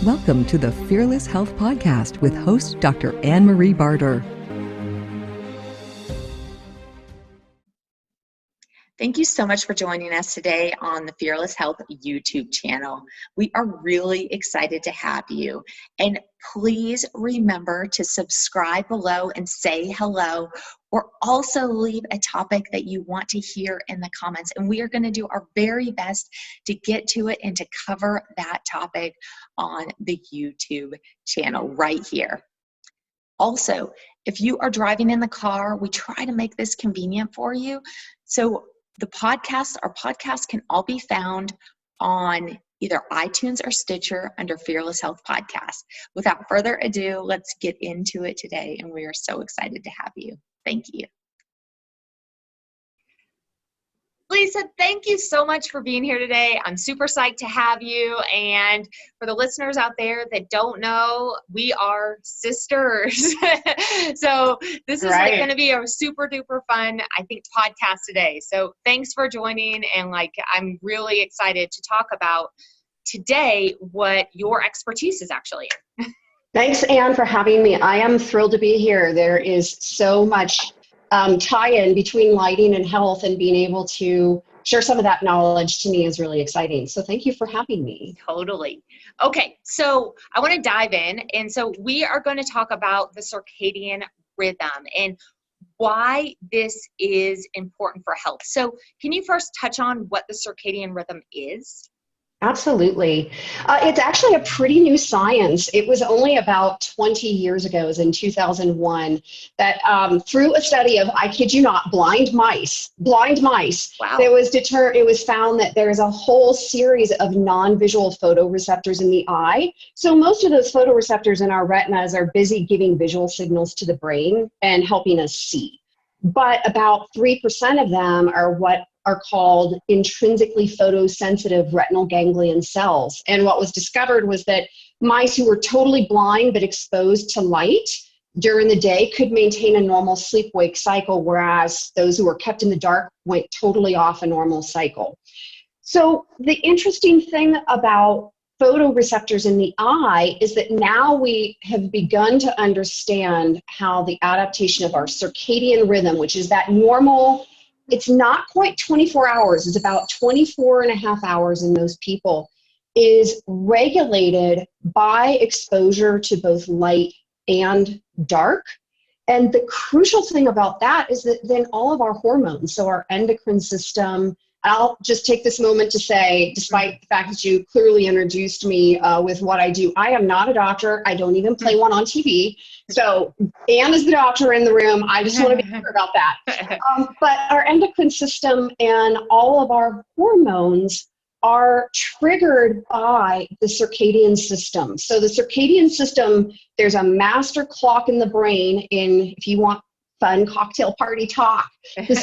Welcome to the Fearless Health Podcast with host Dr. Anne-Marie Barter. Thank you so much for joining us today on the Fearless Health YouTube channel. We are really excited to have you. And please remember to subscribe below and say hello, or also leave a topic that you want to hear in the comments. And we are going to do our very best to get to it and to cover that topic on the YouTube channel right here. Also, if you are driving in the car, we try to make this convenient for you. So our podcasts can all be found on either iTunes or Stitcher under Fearless Health Podcast. Without further ado, let's get into it today, and we are so excited to have you. Thank you. Lisa, thank you so much for being here today. I'm super psyched to have you. And for the listeners out there that don't know, we are sisters. So this is going to be a super duper fun, I think, podcast today. So thanks for joining. And I'm really excited to talk about today what your expertise is actually in. Thanks, Anne, for having me. I am thrilled to be here. There is so much tie-in between lighting and health, and being able to share some of that knowledge to me is really exciting. So thank you for having me. Totally. Okay, so I want to dive in. And so we are going to talk about the circadian rhythm and why this is important for health. So can you first touch on what the circadian rhythm is? Absolutely. It's actually a pretty new science. It was only about 20 years ago, it was in 2001, that through a study of, I kid you not, blind mice, Wow. it was found that there's a whole series of non-visual photoreceptors in the eye. So most of those photoreceptors in our retinas are busy giving visual signals to the brain and helping us see. But about 3% of them are what are called intrinsically photosensitive retinal ganglion cells. And what was discovered was that mice who were totally blind but exposed to light during the day could maintain a normal sleep-wake cycle, whereas those who were kept in the dark went totally off a normal cycle. So the interesting thing about photoreceptors in the eye is that now we have begun to understand how the adaptation of our circadian rhythm, which is that normal, it's not quite 24 hours, it's about 24 and a half hours in most people, is regulated by exposure to both light and dark. And the crucial thing about that is that then all of our hormones, so our endocrine system, I'll just take this moment to say, despite the fact that you clearly introduced me with what I do, I am not a doctor. I don't even play one on TV. So Anne is the doctor in the room. I just want to be clear about that. But our endocrine system and all of our hormones are triggered by the circadian system. So the circadian system, there's a master clock in the brain if you want fun cocktail party talk, the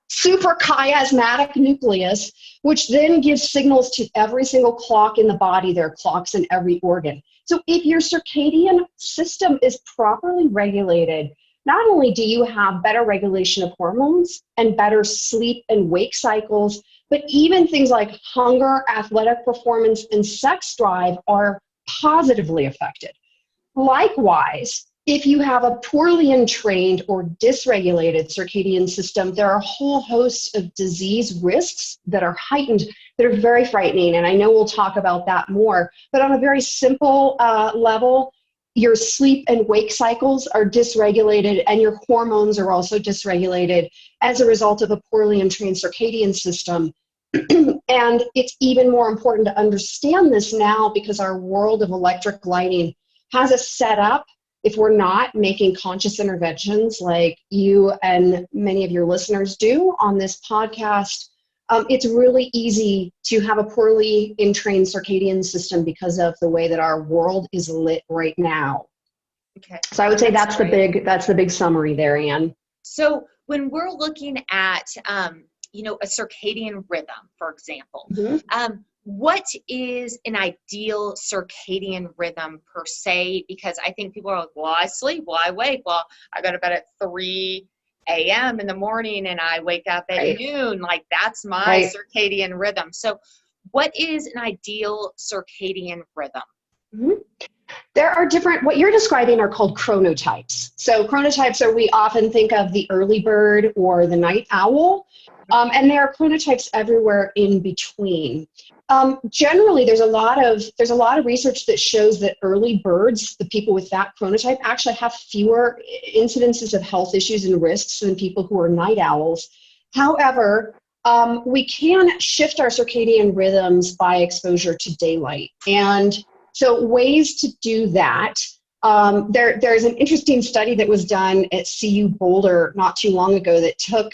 super chiasmatic nucleus, which then gives signals to every single clock in the body. There are clocks in every organ. So if your circadian system is properly regulated, not only do you have better regulation of hormones and better sleep and wake cycles, but even things like hunger, athletic performance, and sex drive are positively affected. Likewise, if you have a poorly entrained or dysregulated circadian system, there are a whole host of disease risks that are heightened, that are very frightening. And I know we'll talk about that more. But on a very simple level, your sleep and wake cycles are dysregulated, and your hormones are also dysregulated as a result of a poorly entrained circadian system. And it's even more important to understand this now because our world of electric lighting has us set up. If we're not making conscious interventions like you and many of your listeners do on this podcast, it's really easy to have a poorly entrained circadian system because of the way that our world is lit right now. Okay. So I would say that's the big summary there, Anne. So when we're looking at a circadian rhythm, for example, what is an ideal circadian rhythm per se? Because I think people are like, well, I sleep, well, I wake, well, I go to bed at 3 a.m. in the morning and I wake up at noon. Like that's my circadian rhythm. So what is an ideal circadian rhythm? Mhm. There are different, what you're describing are called chronotypes. So chronotypes are, we often think of the early bird or the night owl, and there are chronotypes everywhere in between. Generally, there's a lot of research that shows that early birds, the people with that chronotype, actually have fewer incidences of health issues and risks than people who are night owls. However, we can shift our circadian rhythms by exposure to daylight. And so ways to do that, there's an interesting study that was done at CU Boulder not too long ago that took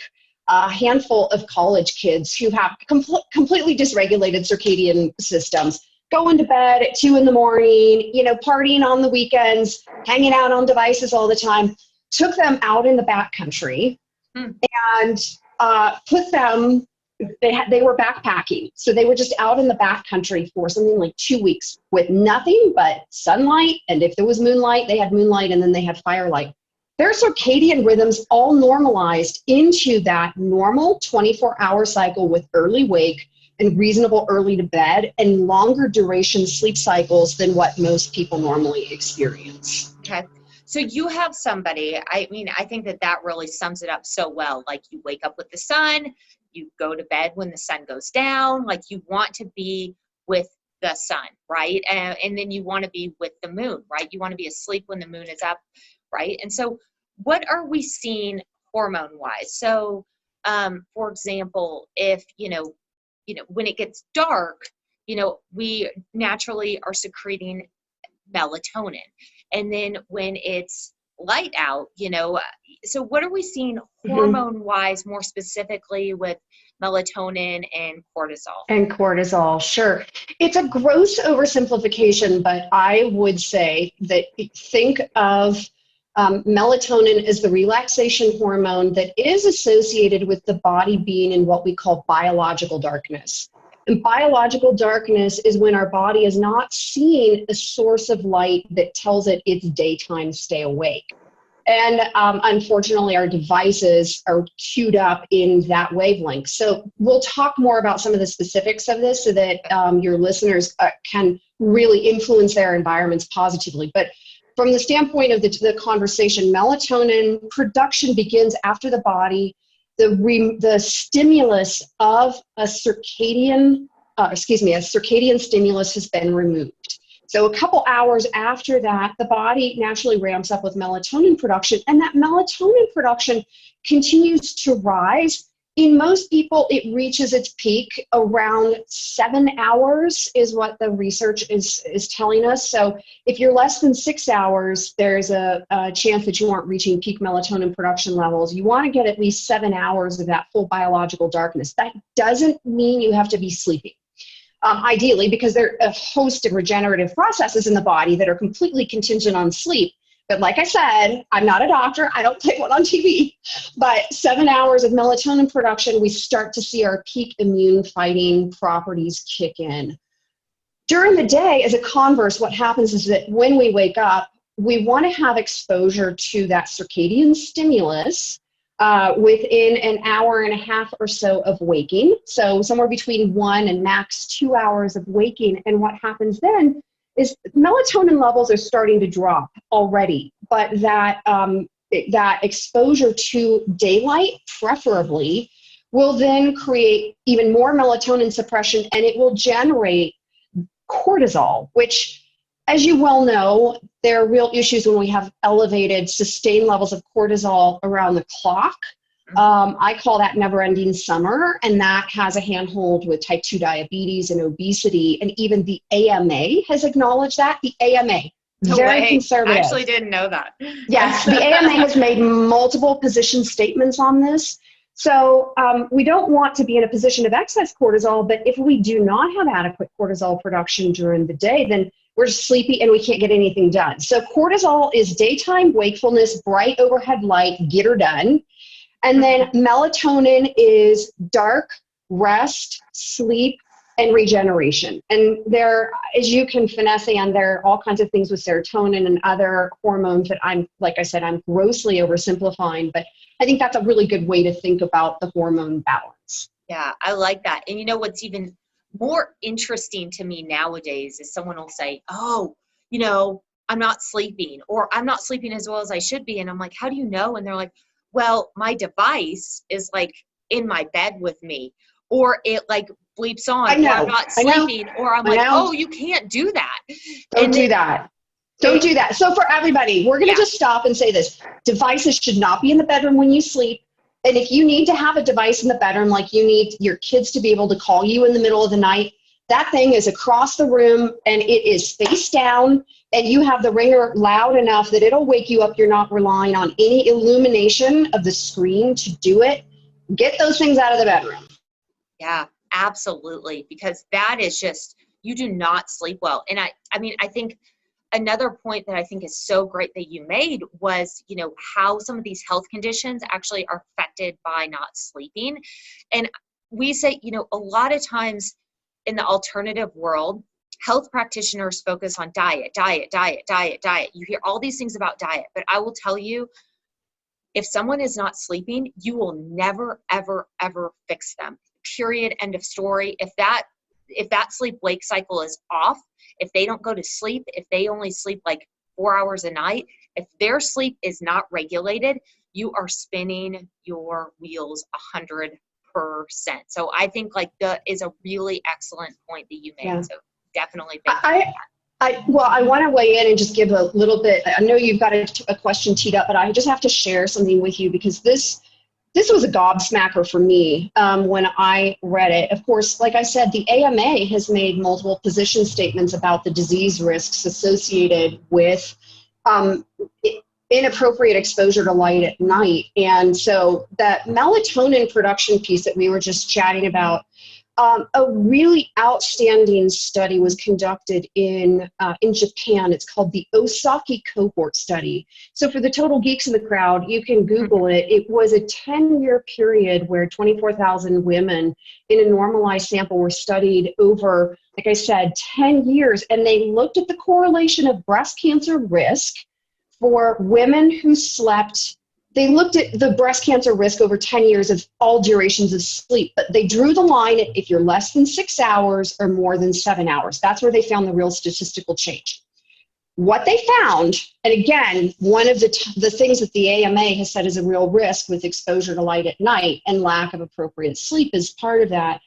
a handful of college kids who have completely dysregulated circadian systems, going to bed at 2 in the morning, partying on the weekends, hanging out on devices all the time, took them out in the backcountry and put them, they were backpacking. So they were just out in the backcountry for something like 2 weeks with nothing but sunlight. And if there was moonlight, they had moonlight, and then they had firelight. Their circadian rhythms all normalized into that normal 24-hour cycle with early wake and reasonable early to bed and longer duration sleep cycles than what most people normally experience. Okay. So you have somebody, I think that really sums it up so well. Like, you wake up with the sun, you go to bed when the sun goes down, like you want to be with the sun, right? And then you want to be with the moon, right? You want to be asleep when the moon is up, right? And so what are we seeing hormone wise? So, for example, if, when it gets dark, we naturally are secreting melatonin. And then when it's light out, so what are we seeing hormone wise, more specifically with melatonin and cortisol? And cortisol, sure. It's a gross oversimplification, but I would say that think of melatonin as the relaxation hormone that is associated with the body being in what we call biological darkness. And biological darkness is when our body is not seeing a source of light that tells it it's daytime, stay awake. And unfortunately, our devices are queued up in that wavelength. So we'll talk more about some of the specifics of this so that your listeners can really influence their environments positively. But from the standpoint of the conversation, melatonin production begins after the body. The stimulus of a circadian stimulus has been removed. So a couple hours after that, the body naturally ramps up with melatonin production, and that melatonin production continues to rise. In most people, it reaches its peak around 7 hours is what the research is telling us. So if you're less than 6 hours, there's a chance that you aren't reaching peak melatonin production levels. You want to get at least 7 hours of that full biological darkness. That doesn't mean you have to be sleeping. Ideally, because there are a host of regenerative processes in the body that are completely contingent on sleep. But like I said, I'm not a doctor. I don't play one on TV. But 7 hours of melatonin production, we start to see our peak immune fighting properties kick in. During the day, as a converse, what happens is that when we wake up, we want to have exposure to that circadian stimulus within an hour and a half or so of waking. So somewhere between 1 and max 2 hours of waking. And what happens then is melatonin levels are starting to drop already, but that exposure to daylight, preferably, will then create even more melatonin suppression, and it will generate cortisol, which, as you well know, there are real issues when we have elevated, sustained levels of cortisol around the clock. I call that never-ending summer, and that has a handhold with type 2 diabetes and obesity, and even the AMA has acknowledged that. The AMA, very conservative. I actually didn't know that. Yes, the AMA has made multiple position statements on this. So we don't want to be in a position of excess cortisol, but if we do not have adequate cortisol production during the day, then we're sleepy and we can't get anything done. So cortisol is daytime wakefulness, bright overhead light, get her done. And then melatonin is dark, rest, sleep, and regeneration. And there, as you can finesse, and there are all kinds of things with serotonin and other hormones that like I said, I'm grossly oversimplifying, but I think that's a really good way to think about the hormone balance. Yeah, I like that. And you know what's even more interesting to me nowadays is someone will say, oh, I'm not sleeping, or I'm not sleeping as well as I should be. And I'm like, how do you know? And they're like, well, my device is like in my bed with me, or it like bleeps on, or I'm not sleeping, or I'm like, oh, you can't do that. Don't do that. Don't do that. So for everybody, we're going to just stop and say this. Devices should not be in the bedroom when you sleep. And if you need to have a device in the bedroom, like you need your kids to be able to call you in the middle of the night, that thing is across the room and it is face down, and you have the ringer loud enough that it'll wake you up. You're not relying on any illumination of the screen to do it. Get those things out of the bedroom. Yeah, absolutely. Because that is just, you do not sleep well. And I think another point that I think is so great that you made was, how some of these health conditions actually are affected by not sleeping. And we say, a lot of times in the alternative world, health practitioners focus on diet. You hear all these things about diet, but I will tell you, if someone is not sleeping, you will never, ever, ever fix them. Period. End of story. If that sleep-wake cycle is off, if they don't go to sleep, if they only sleep like 4 hours a night, if their sleep is not regulated, you are spinning your wheels 100%. So I think like that is a really excellent point that you made. Yeah. So definitely thank you. I want to weigh in and just give a little bit. I know you've got a question teed up, but I just have to share something with you, because this was a gobsmacker for me when I read it. Of course, like I said, the AMA has made multiple position statements about the disease risks associated with inappropriate exposure to light at night. And so that melatonin production piece that we were just chatting about, a really outstanding study was conducted in Japan. It's called the Osaki cohort study. So for the total geeks in the crowd, you can Google it. It was a 10-year period where 24,000 women in a normalized sample were studied over, like I said, 10 years. And they looked at the correlation of breast cancer risk for women who slept. They looked at the breast cancer risk over 10 years of all durations of sleep, but they drew the line at if you're less than 6 hours or more than 7 hours. That's where they found the real statistical change. What they found, and again, one of the things that the AMA has said is a real risk with exposure to light at night and lack of appropriate sleep is part of that,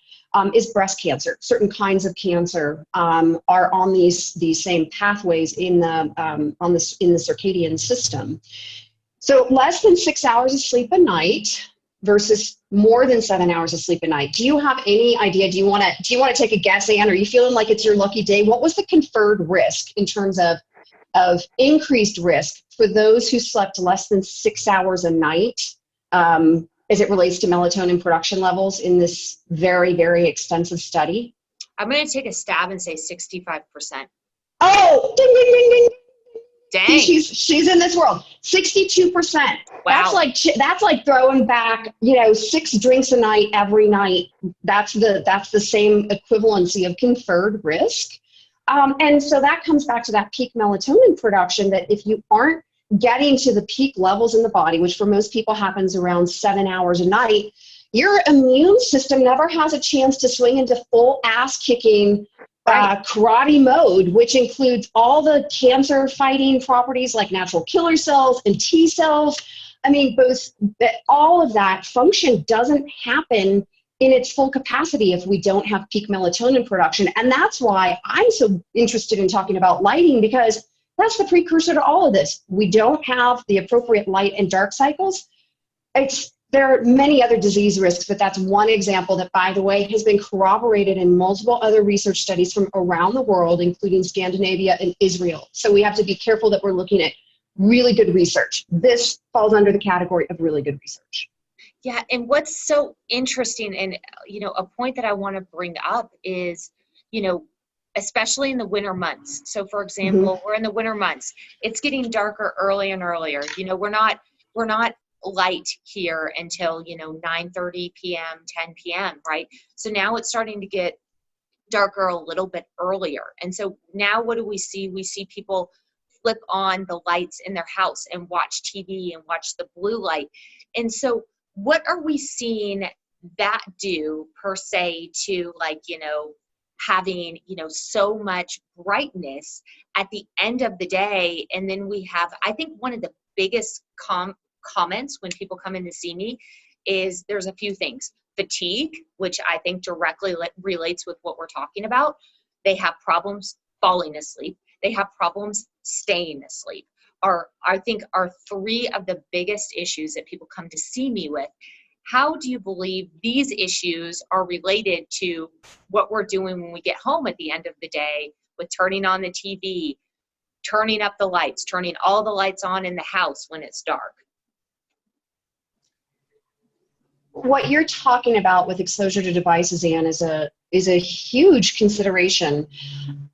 is breast cancer. Certain kinds of cancer are on these same pathways in the circadian system. So less than 6 hours of sleep a night versus more than 7 hours of sleep a night. Do you have any idea? Do you want to take a guess, Anne? Are you feeling like it's your lucky day? What was the conferred risk in terms of increased risk for those who slept less than 6 hours a night as it relates to melatonin production levels in this very, very extensive study? I'm going to take a stab and say 65%. Oh, ding, ding, ding, ding. Dang. She's in this world. 62%. Wow. That's like throwing back, 6 drinks a night every night. That's the same equivalency of conferred risk. And so that comes back to that peak melatonin production, that if you aren't getting to the peak levels in the body, which for most people happens around 7 hours a night, your immune system never has a chance to swing into full ass kicking karate mode, which includes all the cancer fighting properties like natural killer cells and T cells. I mean, all of that function doesn't happen in its full capacity if we don't have peak melatonin production. And that's why I'm so interested in talking about lighting, because that's the precursor to all of this. We don't have the appropriate light and dark cycles. There are many other disease risks, but that's one example that, by the way, has been corroborated in multiple other research studies from around the world, including Scandinavia and Israel. So we have to be careful that we're looking at really good research. This falls under the category of really good research. Yeah, and what's so interesting, and a point that I want to bring up is, especially in the winter months. So for example, we're in the winter months. It's getting darker early and earlier. We're not light here until 9:30 p.m. 10 p.m. right? So now it's starting to get darker a little bit earlier, and so now what do we see? We see people flip on the lights in their house and watch TV and watch the blue light. And so what are we seeing that do per se to having, so much brightness at the end of the day. And then we have, I think one of the biggest comments when people come in to see me is there's a few things. Fatigue, which I think directly relates with what we're talking about. They have problems falling asleep. They have problems staying asleep. I think are three of the biggest issues that people come to see me with. How do you believe these issues are related to what we're doing when we get home at the end of the day with turning on the TV, turning up the lights, turning all the lights on in the house when it's dark? What you're talking about with exposure to devices, Anne, is a huge consideration.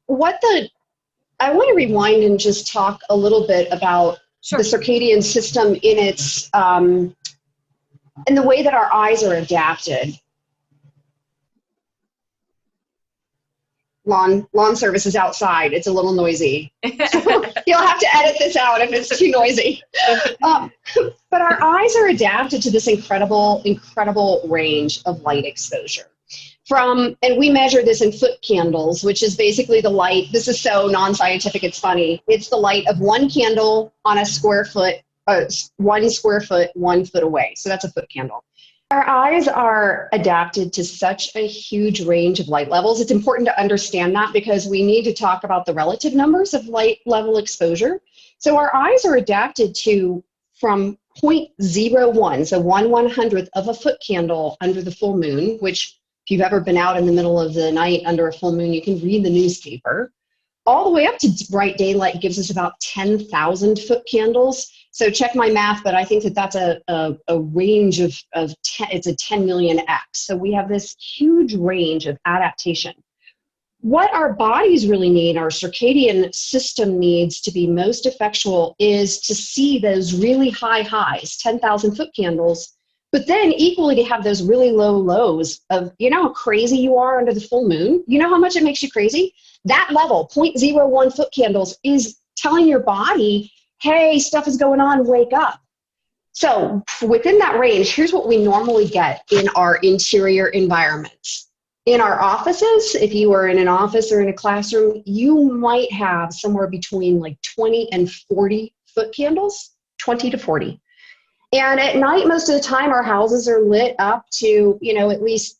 I want to rewind and just talk a little bit about Sure. the circadian system in its in the way that our eyes are adapted. Lawn service is outside. It's a little noisy. You'll have to edit this out if it's too noisy. But our eyes are adapted to this incredible range of light exposure. And we measure this in foot candles, which is basically the light. This is so non-scientific, it's funny. It's the light of one candle on a square foot, 1 square foot, 1 foot away. So that's a foot candle. Our eyes are adapted to such a huge range of light levels. It's important to understand that because we need to talk about the relative numbers of light level exposure. So our eyes are adapted to from 0.01, so 1/100th of a foot candle under the full moon, which if you've ever been out in the middle of the night under a full moon, you can read the newspaper. All the way up to bright daylight gives us about 10,000 foot candles. So check my math, but I think that that's a range of 10, it's a 10 million X. So we have this huge range of adaptation. What our bodies really need, our circadian system needs to be most effectual is to see those really high highs, 10,000 foot candles, but then equally to have those really low lows of, how crazy you are under the full moon? You know how much it makes you crazy? That level, 0.01 foot candles, is telling your body, hey, stuff is going on, wake up. So within that range, here's what we normally get in our interior environments. In our offices, if you are in an office or in a classroom, you might have somewhere between like 20 and 40 foot candles, 20 to 40. And at night, most of the time, our houses are lit up to, at least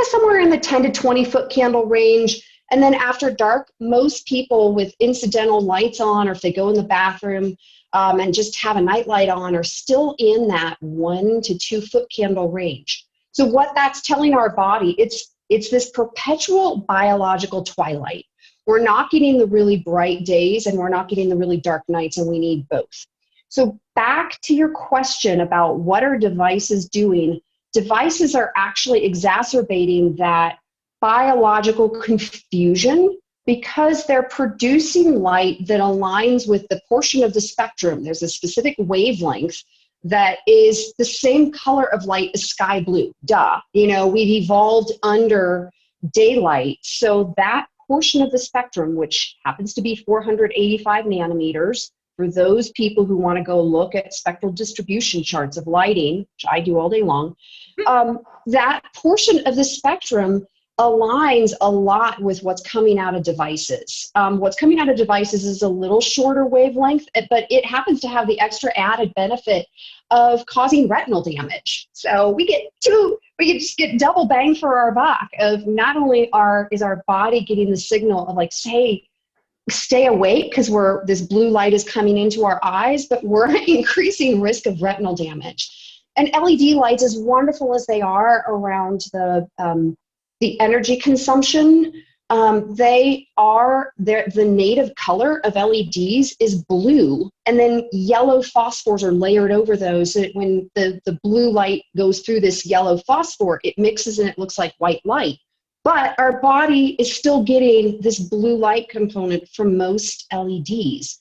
somewhere in the 10 to 20 foot candle range. And then after dark, most people with incidental lights on, or if they go in the bathroom and just have a night light on, are still in that 1 to 2 foot candle range. So what that's telling our body, it's this perpetual biological twilight. We're not getting the really bright days and we're not getting the really dark nights, and we need both. So back to your question about what are devices doing, devices are actually exacerbating that biological confusion because they're producing light that aligns with the portion of the spectrum. There's a specific wavelength that is the same color of light as sky blue. Duh. We've evolved under daylight. So that portion of the spectrum, which happens to be 485 nanometers, for those people who want to go look at spectral distribution charts of lighting, which I do all day long, that portion of the spectrum aligns a lot with what's coming out of devices. What's coming out of devices is a little shorter wavelength, but it happens to have the extra added benefit of causing retinal damage. So we just get double bang for our buck of not only is our body getting the signal of like, stay awake because this blue light is coming into our eyes, but we're increasing risk of retinal damage. And LED lights, as wonderful as they are around the energy consumption, the native color of LEDs is blue, and then yellow phosphors are layered over those. So when the blue light goes through this yellow phosphor, it mixes and it looks like white light. But our body is still getting this blue light component from most LEDs.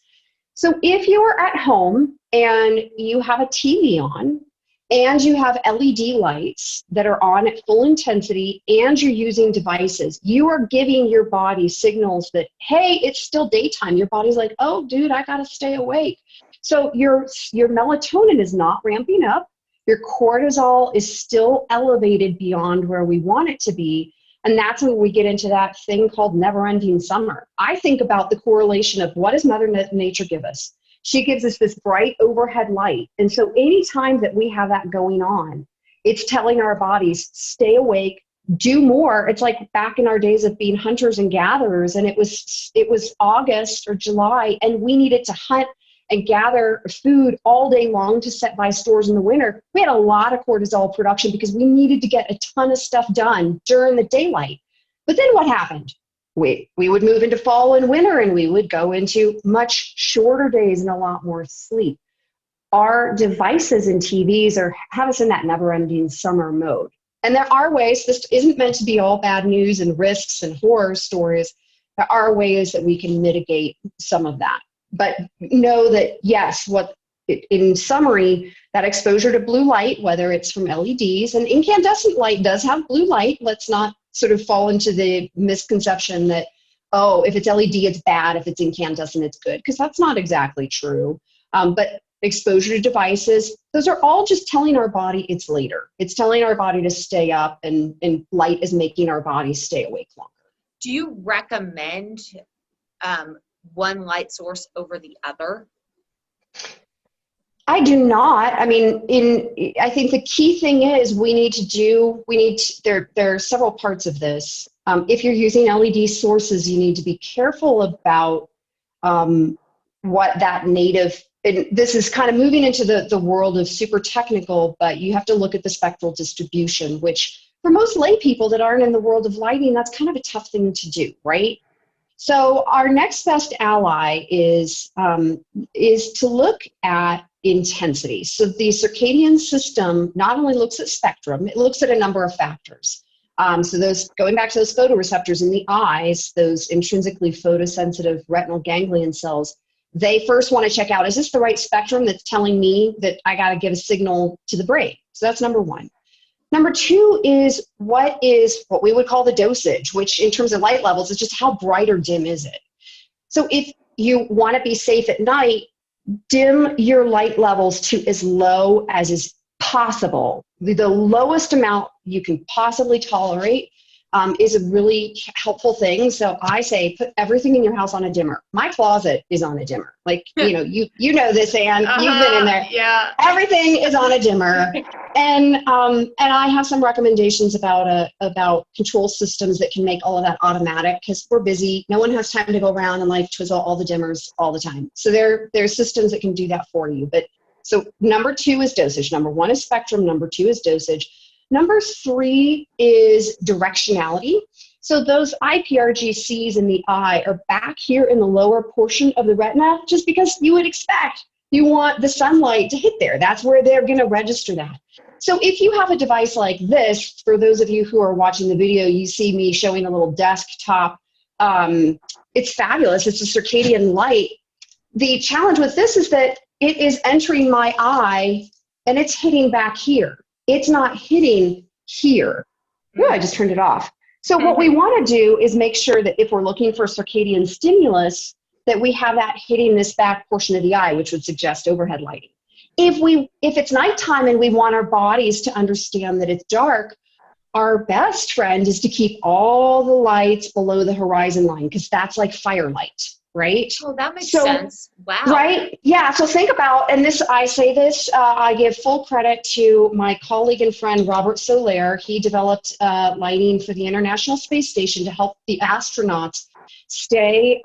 So if you're at home and you have a TV on and you have LED lights that are on at full intensity and you're using devices, you are giving your body signals that, hey, it's still daytime. Your body's like, oh, dude, I got to stay awake. So your melatonin is not ramping up. Your cortisol is still elevated beyond where we want it to be. And that's when we get into that thing called never-ending summer. I think about the correlation of what does Mother Nature give us? She gives us this bright overhead light. And so anytime that we have that going on, it's telling our bodies, stay awake, do more. It's like back in our days of being hunters and gatherers, and it was August or July, and we needed to hunt and gather food all day long to set by stores in the winter. We had a lot of cortisol production because we needed to get a ton of stuff done during the daylight. But then what happened? We would move into fall and winter, and we would go into much shorter days and a lot more sleep. Our devices and TVs have us in that never-ending summer mode. And there are ways, this isn't meant to be all bad news and risks and horror stories. There are ways that we can mitigate some of that. But know that, yes, in summary, that exposure to blue light, whether it's from LEDs, and incandescent light does have blue light. Let's not sort of fall into the misconception that, oh, if it's LED, it's bad. If it's incandescent, it's good, because that's not exactly true. But exposure to devices, those are all just telling our body it's later. It's telling our body to stay up, and light is making our body stay awake longer. Do you recommend one light source over the other? I do not. I mean, I think the key thing is there are several parts of this. If you're using LED sources, you need to be careful about what that native, and this is kind of moving into the world of super technical, but you have to look at the spectral distribution, which for most lay people that aren't in the world of lighting, that's kind of a tough thing to do, right? So our next best ally is to look at intensity. So the circadian system not only looks at spectrum, it looks at a number of factors. So those, going back to those photoreceptors in the eyes, those intrinsically photosensitive retinal ganglion cells, they first want to check out, is this the right spectrum that's telling me that I got to give a signal to the brain? So that's number one. Number two is what we would call the dosage, which in terms of light levels is just how bright or dim is it. So if you want to be safe at night, dim your light levels to as low as is possible. The lowest amount you can possibly tolerate is a really helpful thing. So I say put everything in your house on a dimmer. My closet is on a dimmer. Like, you know this, Anne. You've been in there. Yeah. Everything is on a dimmer. And I have some recommendations about control systems that can make all of that automatic, because we're busy. No one has time to go around and like twizzle all the dimmers all the time. So there's systems that can do that for you. But so number two is dosage. Number one is spectrum. Number two is dosage. Number three is directionality. So those IPRGCs in the eye are back here in the lower portion of the retina, just because you would expect you want the sunlight to hit there. That's where they're going to register that. So if you have a device like this, for those of you who are watching the video, you see me showing a little desktop. It's fabulous. It's a circadian light. The challenge with this is that it is entering my eye and it's hitting back here. It's not hitting here. Oh, I just turned it off. So what we want to do is make sure that if we're looking for circadian stimulus, that we have that hitting this back portion of the eye, which would suggest overhead lighting. If it's nighttime and we want our bodies to understand that it's dark, our best friend is to keep all the lights below the horizon line, because that's like firelight, right? Oh, that makes sense. Wow. Right? Yeah. So think about, and I give full credit to my colleague and friend, Robert Soler. He developed lighting for the International Space Station to help the astronauts stay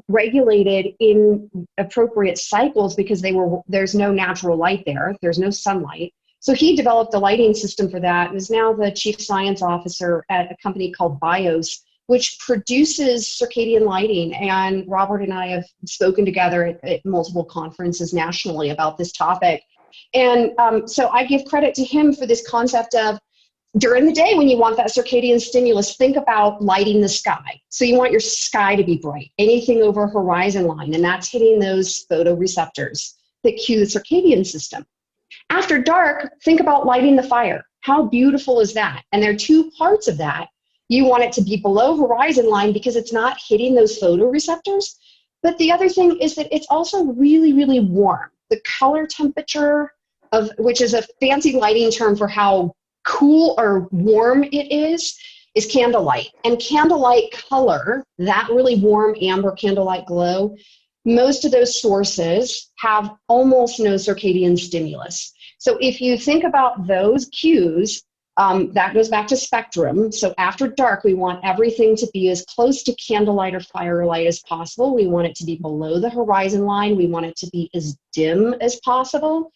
regulated in appropriate cycles, because there's no natural light there. There's no sunlight. So he developed a lighting system for that and is now the chief science officer at a company called BIOS, which produces circadian lighting. And Robert and I have spoken together at multiple conferences nationally about this topic. And so I give credit to him for this concept of, during the day when you want that circadian stimulus, think about lighting the sky. So you want your sky to be bright, anything over horizon line, and that's hitting those photoreceptors that cue the circadian system. After dark, think about lighting the fire. How beautiful is that? And there are two parts of that. You want it to be below horizon line because it's not hitting those photoreceptors. But the other thing is that it's also really, really warm. The color temperature which is a fancy lighting term for how cool or warm it is is candlelight. And candlelight color, that really warm amber candlelight glow, most of those sources have almost no circadian stimulus. So if you think about those cues, that goes back to spectrum. So after dark, we want everything to be as close to candlelight or firelight as possible. We want it to be below the horizon line. We want it to be as dim as possible.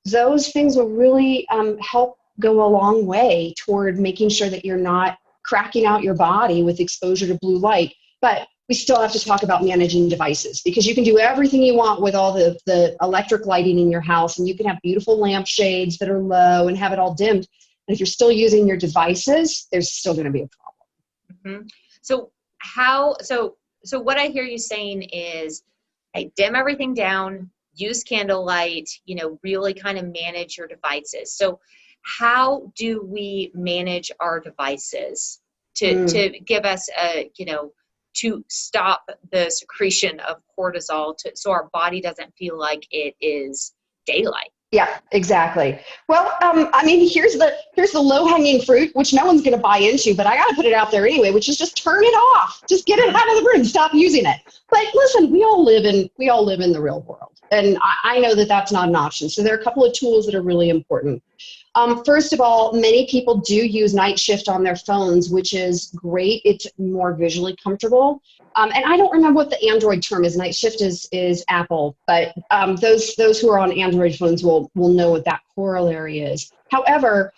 Those things will really help go a long way toward making sure that you're not cracking out your body with exposure to blue light. But we still have to talk about managing devices, because you can do everything you want with all the electric lighting in your house, and you can have beautiful lampshades that are low and have it all dimmed. And if you're still using your devices, there's still going to be a problem. Mm-hmm. So what I hear you saying is, hey, dim everything down, use candlelight, really kind of manage your devices. So how do we manage our devices to give us to stop the secretion of cortisol, so our body doesn't feel like it is daylight? Yeah, exactly. Well, here's the low-hanging fruit, which no one's going to buy into, but I got to put it out there anyway, which is just turn it off. Just get it out of the room. Stop using it. But listen, we all live in the real world, and I know that that's not an option. So there are a couple of tools that are really important. First of all, many people do use night shift on their phones, which is great. It's more visually comfortable. And I don't remember what the Android term is. Night shift is Apple, but those who are on Android phones will know what that corollary is. However,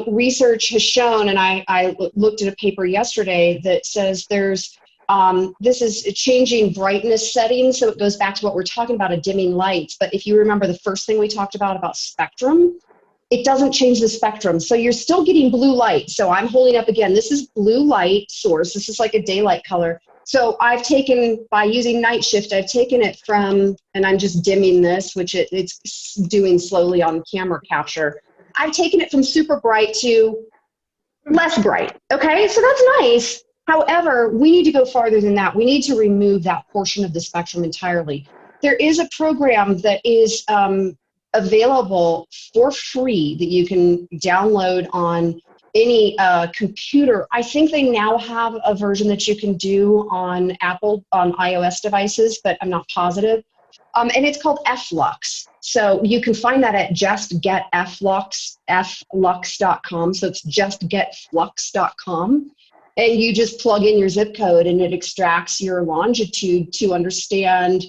research has shown, and I looked at a paper yesterday that says this is changing brightness settings. So it goes back to what we're talking about, a dimming lights. But if you remember the first thing we talked about spectrum, it doesn't change the spectrum. So you're still getting blue light. So I'm holding up again, this is blue light source. This is like a daylight color. So I've taken, by using night shift, I've taken it from, and I'm just dimming this, which it's doing slowly on camera capture. I've taken it from super bright to less bright. Okay, so that's nice. However, we need to go farther than that. We need to remove that portion of the spectrum entirely. There is a program that is available for free that you can download on any computer. I think they now have a version that you can do on iOS devices, but I'm not positive. And it's called Flux. So you can find that at justgetflux.com. So it's justgetflux.com. And you just plug in your zip code and it extracts your longitude to understand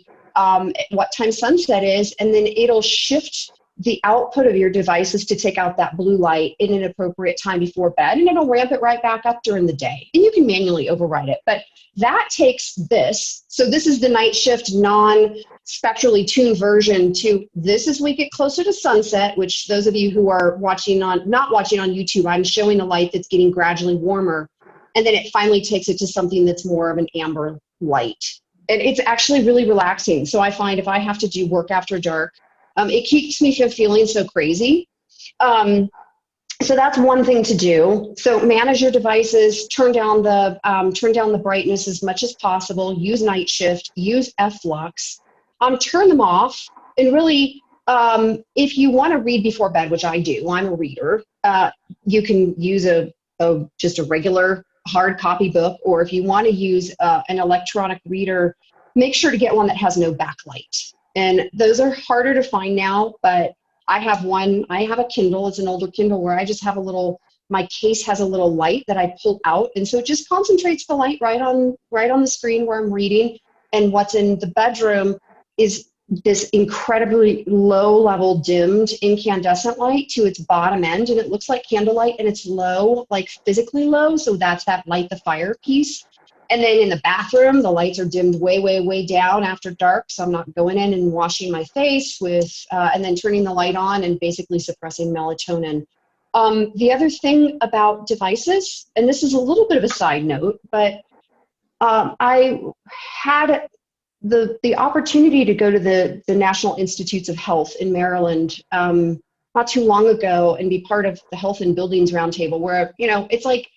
what time sunset is, and then it'll shift the output of your devices to take out that blue light in an appropriate time before bed, and it'll ramp it right back up during the day. And you can manually override it, but that takes this. So this is the night shift non-spectrally tuned version to this as we get closer to sunset, which those of you who are not watching on YouTube, I'm showing a light that's getting gradually warmer, and then it finally takes it to something that's more of an amber light. And it's actually really relaxing. So I find if I have to do work after dark, it keeps me from feeling so crazy. So that's one thing to do. So manage your devices, turn down the brightness as much as possible, use night shift, use Flux, turn them off. And really, if you want to read before bed, which I do, I'm a reader, you can use just a regular hard copy book, or if you want to use an electronic reader, make sure to get one that has no backlight. And those are harder to find now, but I have one. I have a Kindle. It's an older Kindle where I just have my case has a little light that I pull out, and so it just concentrates the light right on the screen where I'm reading. And what's in the bedroom is this incredibly low level dimmed incandescent light to its bottom end, and it looks like candlelight, and it's low, like physically low, so that's that light the fire piece. And then in the bathroom, the lights are dimmed way, way, way down after dark, so I'm not going in and washing my face and then turning the light on and basically suppressing melatonin. The other thing about devices, and this is a little bit of a side note, but I had the opportunity to go to the National Institutes of Health in Maryland not too long ago and be part of the Health and Buildings Roundtable, where it's like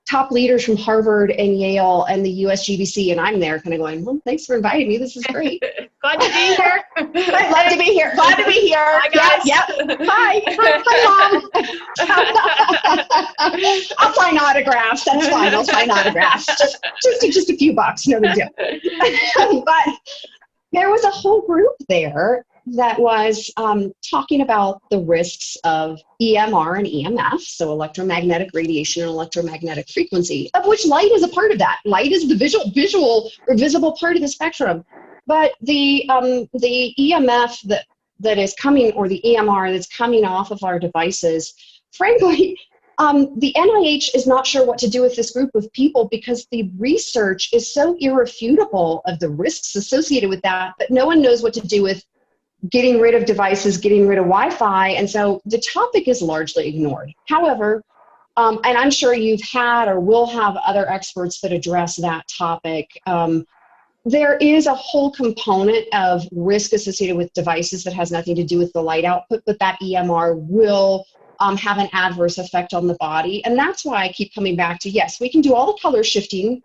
top leaders from Harvard and Yale and the USGBC, and I'm there kind of going, well, thanks for inviting me. This is great. Glad to be here. I'd love to be here. Glad to be here. Hi, guys. Yep. Bye. Hi, Mom. I'll sign autographs. That's fine. I'll sign autographs. Just a few bucks. No big deal. But there was a whole group there that was talking about the risks of EMR and EMF, so electromagnetic radiation and electromagnetic frequency, of which light is a part of that. Light is the visual or visible part of the spectrum. But the EMF that is coming, or the EMR that's coming off of our devices, frankly, the NIH is not sure what to do with this group of people because the research is so irrefutable of the risks associated with that, but no one knows what to do with getting rid of devices, getting rid of Wi-Fi, and so the topic is largely ignored. However, and I'm sure you've had or will have other experts that address that topic, there is a whole component of risk associated with devices that has nothing to do with the light output, but that EMR will have an adverse effect on the body. And that's why I keep coming back to, yes, we can do all the color shifting,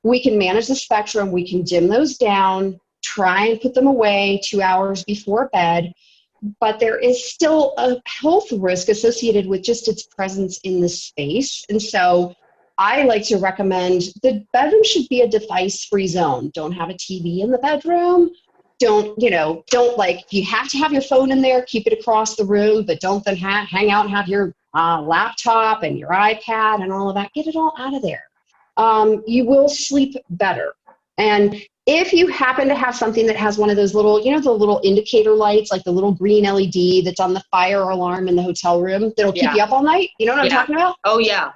we can manage the spectrum, we can dim those down, try and put them away 2 hours before bed, but there is still a health risk associated with just its presence in the space. And so I like to recommend the bedroom should be a device-free zone. Don't have a TV in the bedroom. Don't like, if you have to have your phone in there, keep it across the room, but don't then hang out and have your laptop and your iPad and all of that. Get it all out of there. You will sleep better. And if you happen to have something that has one of those little, the little indicator lights, like the little green LED that's on the fire alarm in the hotel room that'll keep you up all night, you know what I'm talking about? Oh, yeah.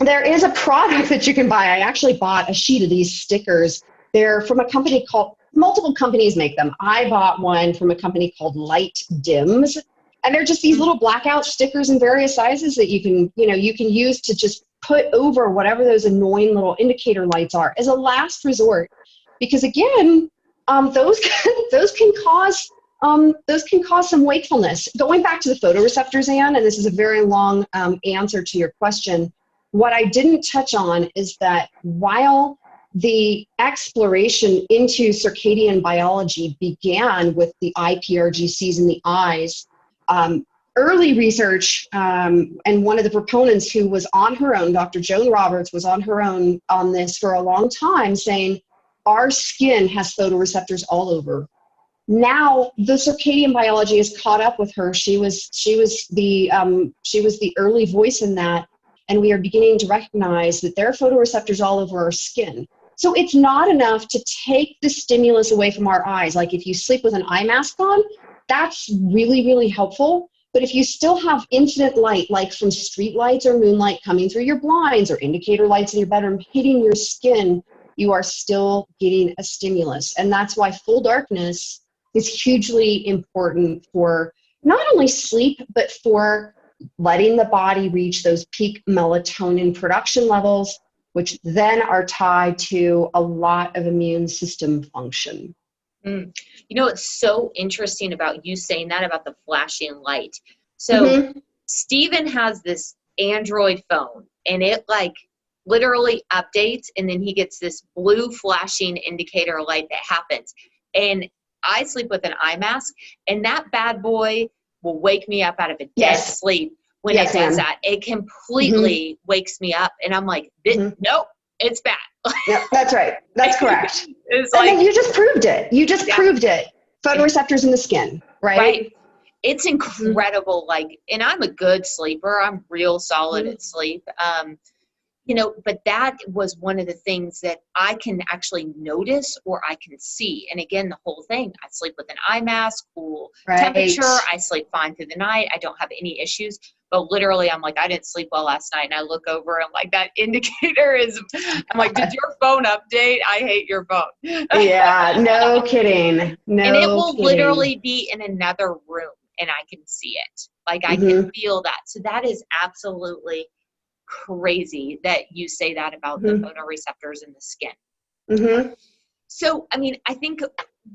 There is a product that you can buy. I actually bought a sheet of these stickers. They're from a company called, multiple companies make them. I bought one from a company called Light Dims. And they're just these little blackout stickers in various sizes that you can use to just put over whatever those annoying little indicator lights are as a last resort. Because again, those can cause some wakefulness. Going back to the photoreceptors, Anne, and this is a very long answer to your question, what I didn't touch on is that while the exploration into circadian biology began with the iPRGCs in the eyes, early research, and one of the proponents who was on her own, Dr. Joan Roberts, was on her own on this for a long time, saying our skin has photoreceptors all over. Now the circadian biology has caught up with her. She was the early voice in that, and we are beginning to recognize that there are photoreceptors all over our skin. So it's not enough to take the stimulus away from our eyes. Like if you sleep with an eye mask on, that's really, really helpful. But if you still have incident light, like from street lights or moonlight coming through your blinds or indicator lights in your bedroom hitting your skin, you are still getting a stimulus. And that's why full darkness is hugely important for not only sleep, but for letting the body reach those peak melatonin production levels, which then are tied to a lot of immune system function. It's so interesting about you saying that about the flashing light. So Stephen has this Android phone and it like literally updates, and then he gets this blue flashing indicator light that happens. And I sleep with an eye mask, and that bad boy will wake me up out of a dead sleep when it does that. It completely wakes me up, and I'm like, nope, it's bad. Yeah, that's right. That's correct. It's and like, then you just proved it. You just proved it. Photoreceptors in the skin, right? Right. It's incredible. Like, and I'm a good sleeper. I'm real solid at sleep. But that was one of the things that I can actually notice or I can see. And again, the whole thing, I sleep with an eye mask, cool temperature. I sleep fine through the night. I don't have any issues. But literally, I'm like, I didn't sleep well last night. And I look over and like that indicator is, I'm like, did your phone update? I hate your phone. Yeah, no kidding. No And it will kidding. literally be in another room and I can see it. Like I can feel that. So that is absolutely crazy that you say that about the photoreceptors in the skin. So, I mean, I think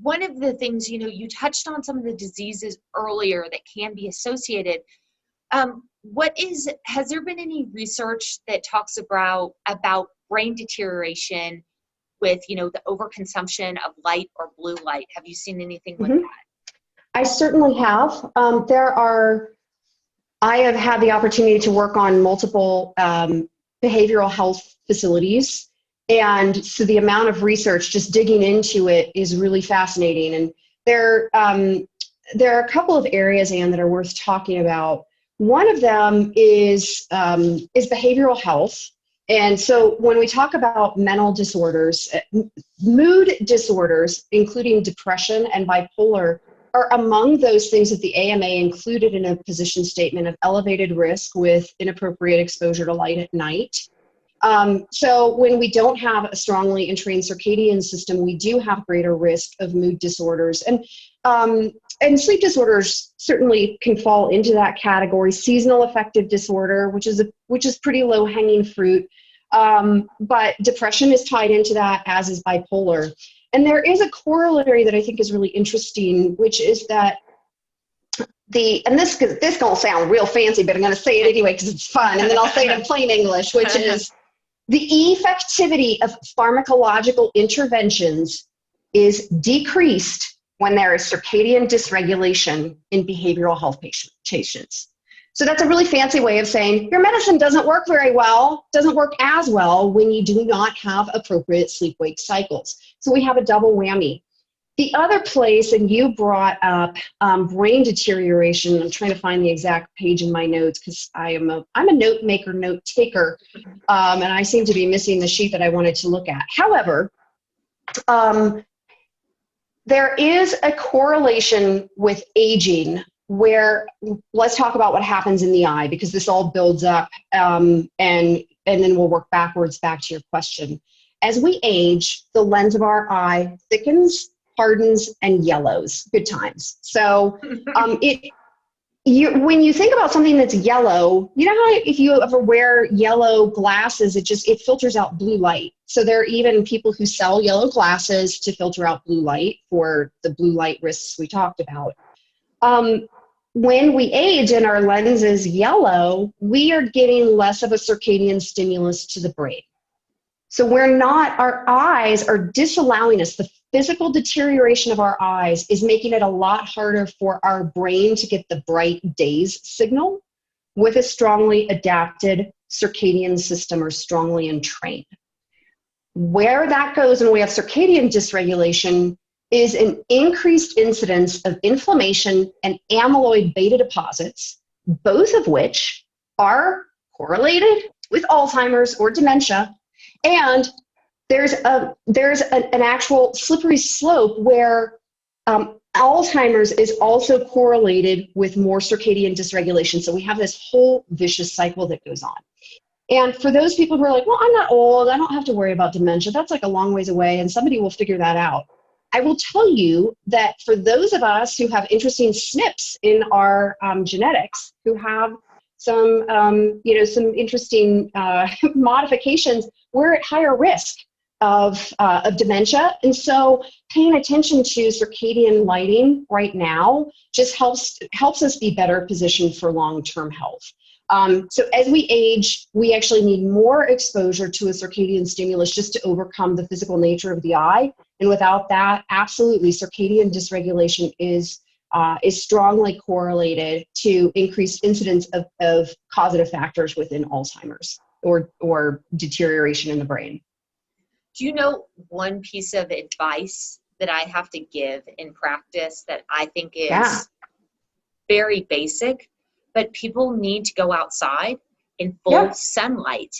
one of the things, you touched on some of the diseases earlier that can be associated. Has there been any research that talks about brain deterioration with, you know, the overconsumption of light or blue light. Have you seen anything with Mhm. that? I certainly have. I have had the opportunity to work on multiple behavioral health facilities. And so the amount of research, just digging into it, is really fascinating. And there are a couple of areas, Anne, that are worth talking about. One of them is behavioral health. And so when we talk about mental disorders, mood disorders, including depression and bipolar, are among those things that the AMA included in a position statement of elevated risk with inappropriate exposure to light at night. So when we don't have a strongly entrained circadian system, we do have greater risk of mood disorders. And sleep disorders certainly can fall into that category. Seasonal affective disorder, which is pretty low hanging fruit. But depression is tied into that, as is bipolar. And there is a corollary that I think is really interesting, which is that this gonna sound real fancy, but I'm gonna say it anyway because it's fun, and then I'll say it in plain English, which is the effectivity of pharmacological interventions is decreased when there is circadian dysregulation in behavioral health patients. So that's a really fancy way of saying your medicine doesn't work as well when you do not have appropriate sleep-wake cycles. So we have a double whammy. The other place, and you brought up brain deterioration. I'm trying to find the exact page in my notes because I'm a note maker, note taker, and I seem to be missing the sheet that I wanted to look at. However, there is a correlation with aging where, let's talk about what happens in the eye, because this all builds up, and then we'll work backwards back to your question. As we age, the lens of our eye thickens, hardens, and yellows. Good times. So when you think about something that's yellow, you know how if you ever wear yellow glasses, it filters out blue light. So there are even people who sell yellow glasses to filter out blue light for the blue light risks we talked about. When we age and our lens is yellow, we are getting less of a circadian stimulus to the brain. So our eyes are disallowing us. The physical deterioration of our eyes is making it a lot harder for our brain to get the bright days signal with a strongly adapted circadian system or strongly entrained. Where that goes when we have circadian dysregulation is an increased incidence of inflammation and amyloid beta deposits, both of which are correlated with Alzheimer's or dementia. And there's an actual slippery slope where Alzheimer's is also correlated with more circadian dysregulation. So we have this whole vicious cycle that goes on. And for those people who are like, well, I'm not old, I don't have to worry about dementia, that's like a long ways away, and somebody will figure that out. I will tell you that for those of us who have interesting SNPs in our genetics, who have some interesting modifications, we're at higher risk of dementia. And so paying attention to circadian lighting right now just helps us be better positioned for long-term health. So as we age, we actually need more exposure to a circadian stimulus just to overcome the physical nature of the eye. And without that, absolutely, circadian dysregulation is strongly correlated to increased incidence of causative factors within Alzheimer's or deterioration in the brain. Do you know one piece of advice that I have to give in practice that I think is very basic, but people need to go outside in full sunlight?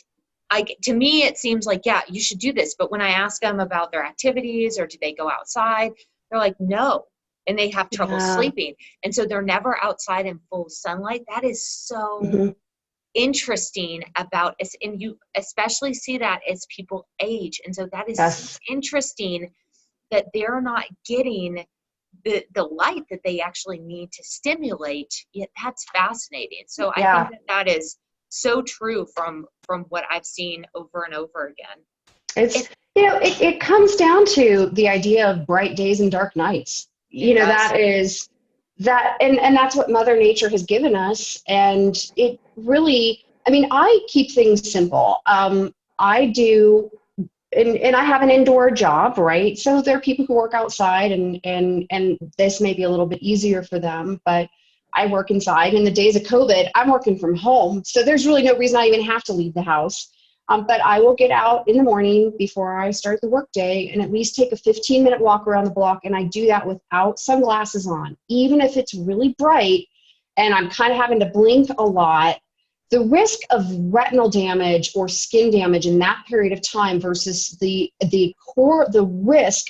To me, it seems like, yeah, you should do this. But when I ask them about their activities or do they go outside, they're like, no. And they have trouble sleeping. And so they're never outside in full sunlight. That is so interesting about us. And you especially see that as people age. And so that is interesting that they're not getting the light that they actually need to stimulate. Yet that's fascinating. So I think that is so true from what I've seen over and over again. It comes down to the idea of bright days and dark nights. And that's what Mother Nature has given us. And it really, I keep things simple. I do and I have an indoor job, right? So there are people who work outside, and this may be a little bit easier for them, but I work inside. In the days of COVID, I'm working from home, so there's really no reason I even have to leave the house. But I will get out in the morning before I start the workday and at least take a 15-minute walk around the block, and I do that without sunglasses on, even if it's really bright and I'm kind of having to blink a lot. The risk of retinal damage or skin damage in that period of time versus the risk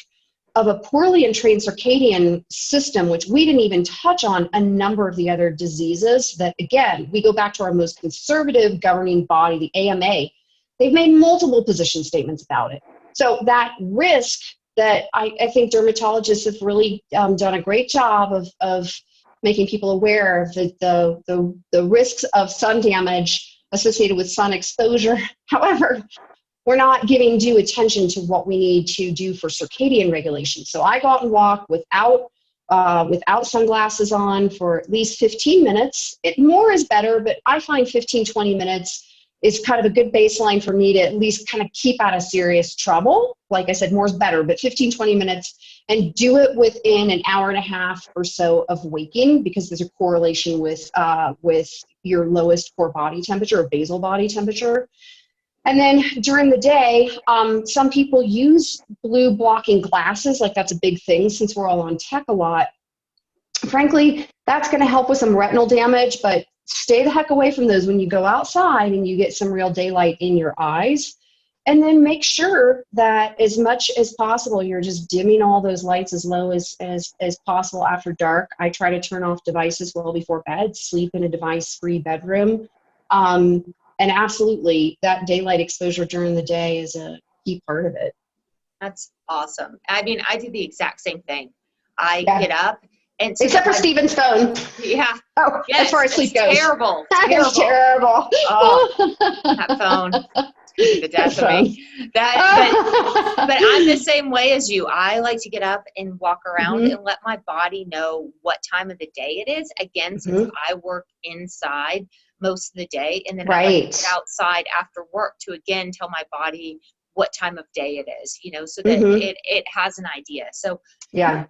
of a poorly entrained circadian system, which we didn't even touch on a number of the other diseases that, again, we go back to our most conservative governing body, the AMA. They've made multiple position statements about it. So that risk that I think dermatologists have really done a great job of making people aware of the risks of sun damage associated with sun exposure. However, we're not giving due attention to what we need to do for circadian regulation. So I go out and walk without sunglasses on for at least 15 minutes. More is better, but I find 15, 20 minutes is kind of a good baseline for me to at least kind of keep out of serious trouble. Like I said, more is better, but 15, 20 minutes, and do it within an hour and a half or so of waking, because there's a correlation with your lowest core body temperature or basal body temperature. And then during the day, some people use blue blocking glasses, like that's a big thing since we're all on tech a lot. Frankly, that's going to help with some retinal damage, but stay the heck away from those when you go outside and you get some real daylight in your eyes. And then make sure that as much as possible, you're just dimming all those lights as low as possible after dark. I try to turn off devices well before bed, sleep in a device-free bedroom. And absolutely, that daylight exposure during the day is a key part of it. That's awesome. I mean, I do the exact same thing. I get up. And so except for Stephen's phone. Yeah. Oh, yes, as far as sleep goes. Terrible. It's terrible. Oh, that phone. The death of me. But I'm the same way as you. I like to get up and walk around and let my body know what time of the day it is. Again, since I work inside most of the day, and then I like to get outside after work to again tell my body what time of day it is, so that it has an idea. So yeah.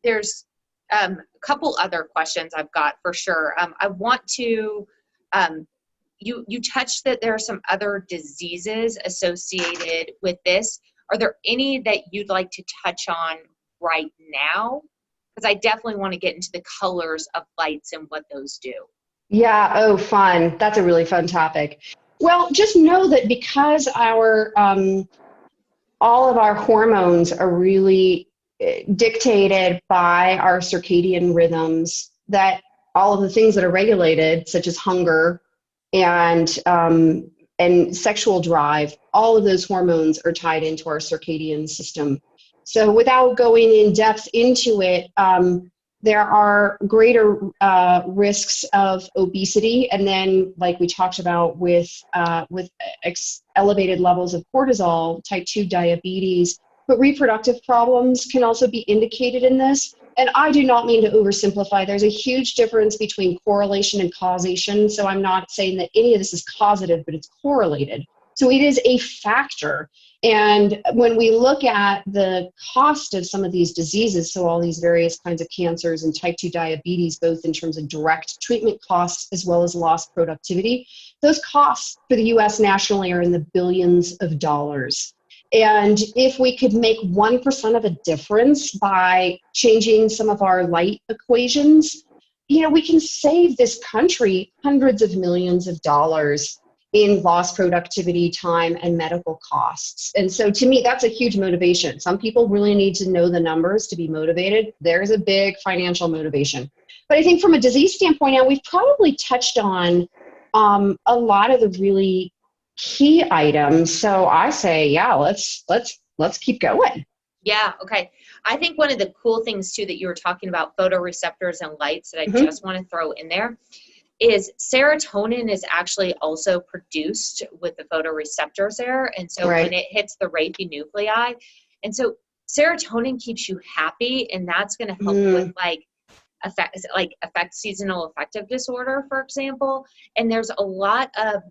There's a couple other questions I've got for sure. I want to, you touched that there are some other diseases associated with this. Are there any that you'd like to touch on right now? Because I definitely want to get into the colors of lights and what those do. Yeah. Oh, fun. That's a really fun topic. Well, just know that because all of our hormones are really dictated by our circadian rhythms, that all of the things that are regulated, such as hunger and sexual drive, all of those hormones are tied into our circadian system. So without going in depth into it, there are greater risks of obesity, and then, like we talked about, with elevated levels of cortisol, type 2 diabetes. But reproductive problems can also be indicated in this. And I do not mean to oversimplify. There's a huge difference between correlation and causation. So I'm not saying that any of this is causative, but it's correlated. So it is a factor. And when we look at the cost of some of these diseases, so all these various kinds of cancers and type 2 diabetes, both in terms of direct treatment costs as well as lost productivity, those costs for the US nationally are in the billions of dollars. And if we could make 1% of a difference by changing some of our light equations, we can save this country hundreds of millions of dollars in lost productivity, time, and medical costs. And so to me, that's a huge motivation. Some people really need to know the numbers to be motivated. There's a big financial motivation. But I think from a disease standpoint now, we've probably touched on a lot of the really key items. So I say, yeah, let's keep going. Yeah. Okay. I think one of the cool things too that you were talking about, photoreceptors and lights, that I just want to throw in there is serotonin is actually also produced with the photoreceptors there. And so when it hits the Raphe nuclei, and so serotonin keeps you happy, and that's going to help with affect seasonal affective disorder, for example. And there's a lot of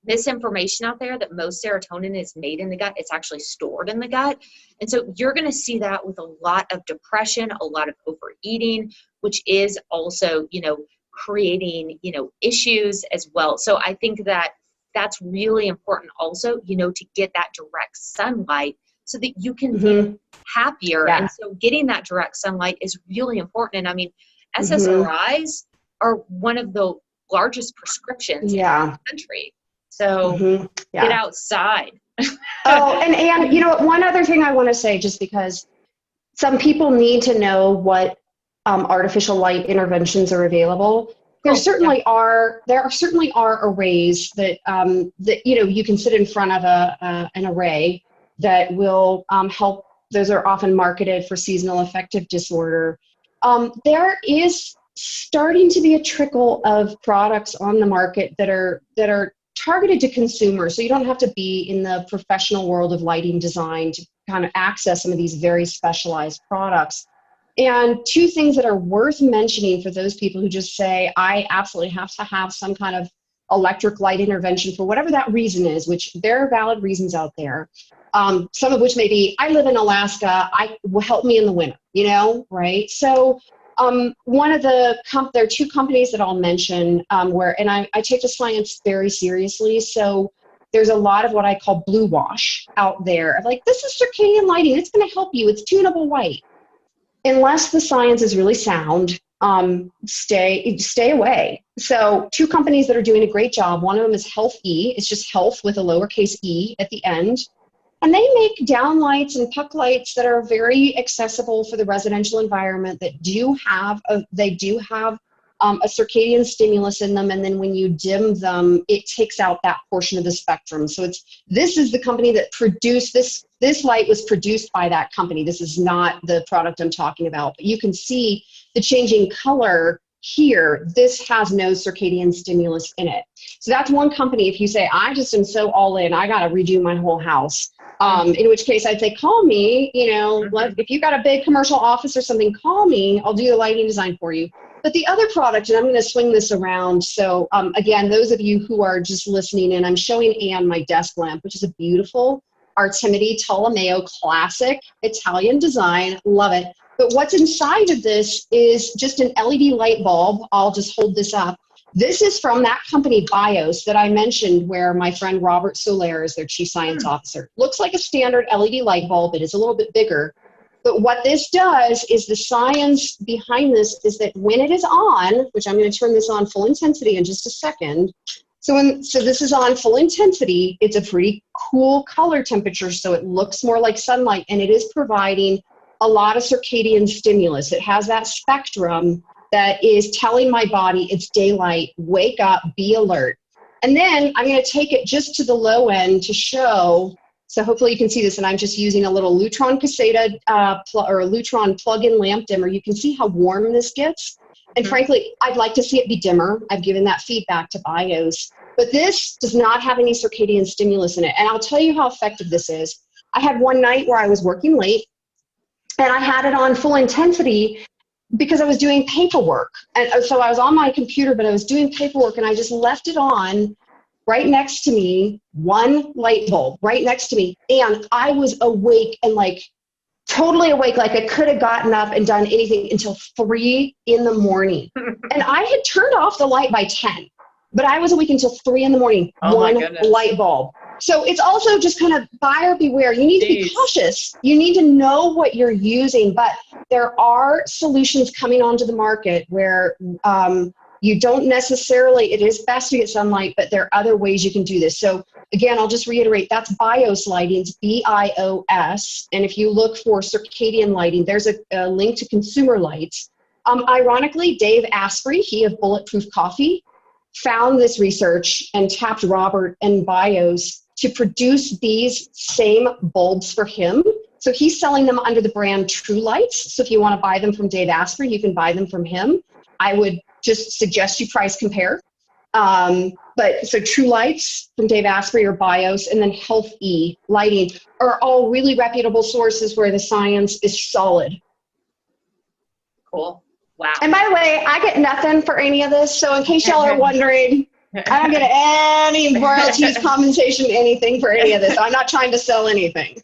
misinformation out there that most serotonin is made in the gut. It's actually stored in the gut. And so you're going to see that with a lot of depression, a lot of overeating, which is also, creating, issues as well. So I think that that's really important also, to get that direct sunlight so that you can feel happier. Yeah. And so getting that direct sunlight is really important. And I mean, SSRIs are one of the largest prescriptions in the country. So get outside. Oh, and one other thing I want to say, just because some people need to know what artificial light interventions are available. There certainly are arrays that you can sit in front of an array that will help. Those are often marketed for seasonal affective disorder. There is starting to be a trickle of products on the market that are targeted to consumers. So you don't have to be in the professional world of lighting design to kind of access some of these very specialized products. And two things that are worth mentioning for those people who just say, I absolutely have to have some kind of electric light intervention for whatever that reason is, which there are valid reasons out there. Some of which may be, I live in Alaska, will help me in the winter, right? So one of there are two companies that I'll mention and I take the science very seriously. So there's a lot of what I call blue wash out there. Like, this is circadian lighting. It's going to help you. It's tunable white. Unless the science is really sound, stay away. So two companies that are doing a great job. One of them is Health E. It's just health with a lowercase e at the end. And they make downlights and puck lights that are very accessible for the residential environment that do have a circadian stimulus in them. And then when you dim them, it takes out that portion of the spectrum. So this is the company that produced this light was produced by that company. This is not the product I'm talking about, but you can see the changing color here. This has no circadian stimulus in it. So that's one company. If you say, I just am so all in, I got to redo my whole house. In which case I'd say, call me, if you've got a big commercial office or something, call me, I'll do the lighting design for you. But the other product, and I'm going to swing this around. So again, those of you who are just listening in, I'm showing Anne my desk lamp, which is a beautiful Artemide Tolomeo classic Italian design. Love it. But what's inside of this is just an LED light bulb. I'll just hold this up. This is from that company, BIOS, that I mentioned, where my friend Robert Soler is their chief science officer. Looks like a standard LED light bulb. It is a little bit bigger. But what this does is the science behind this is that when it is on, which I'm going to turn this on full intensity in just a second. So this is on full intensity. It's a pretty cool color temperature, so it looks more like sunlight, and it is providing a lot of circadian stimulus. It has that spectrum that is telling my body it's daylight, wake up, be alert. And then I'm going to take it just to the low end to show. So hopefully you can see this, and I'm just using a little Lutron Caseta or a Lutron plug-in lamp dimmer. You can see how warm this gets. And frankly, I'd like to see it be dimmer. I've given that feedback to BIOS. But this does not have any circadian stimulus in it. And I'll tell you how effective this is. I had one night where I was working late, and I had it on full intensity because I was doing paperwork. And so I was on my computer, but I was doing paperwork, and I just left it on right next to me, one light bulb right next to me. And I was awake and totally awake. Like I could have gotten up and done anything until 3 in the morning. And I had turned off the light by 10, but I was awake until 3 in the morning, one light bulb. So it's also just kind of buyer beware. You need to be cautious. You need to know what you're using, but there are solutions coming onto the market where you don't necessarily, it is best to get sunlight, but there are other ways you can do this. So again, I'll just reiterate, that's BIOS lighting, it's BIOS. And if you look for circadian lighting, there's a link to consumer lights. Ironically, Dave Asprey, he of Bulletproof Coffee, found this research and tapped Robert and BIOS to produce these same bulbs for him. So he's selling them under the brand True Lights. So if you want to buy them from Dave Asprey, you can buy them from him. I would just suggest you price compare. But so True Lights from Dave Asprey or BIOS, and then Health E lighting are all really reputable sources where the science is solid. Cool. Wow. And by the way, I get nothing for any of this. So in case y'all are wondering, I don't get any royalties, compensation, anything for any of this. I'm not trying to sell anything.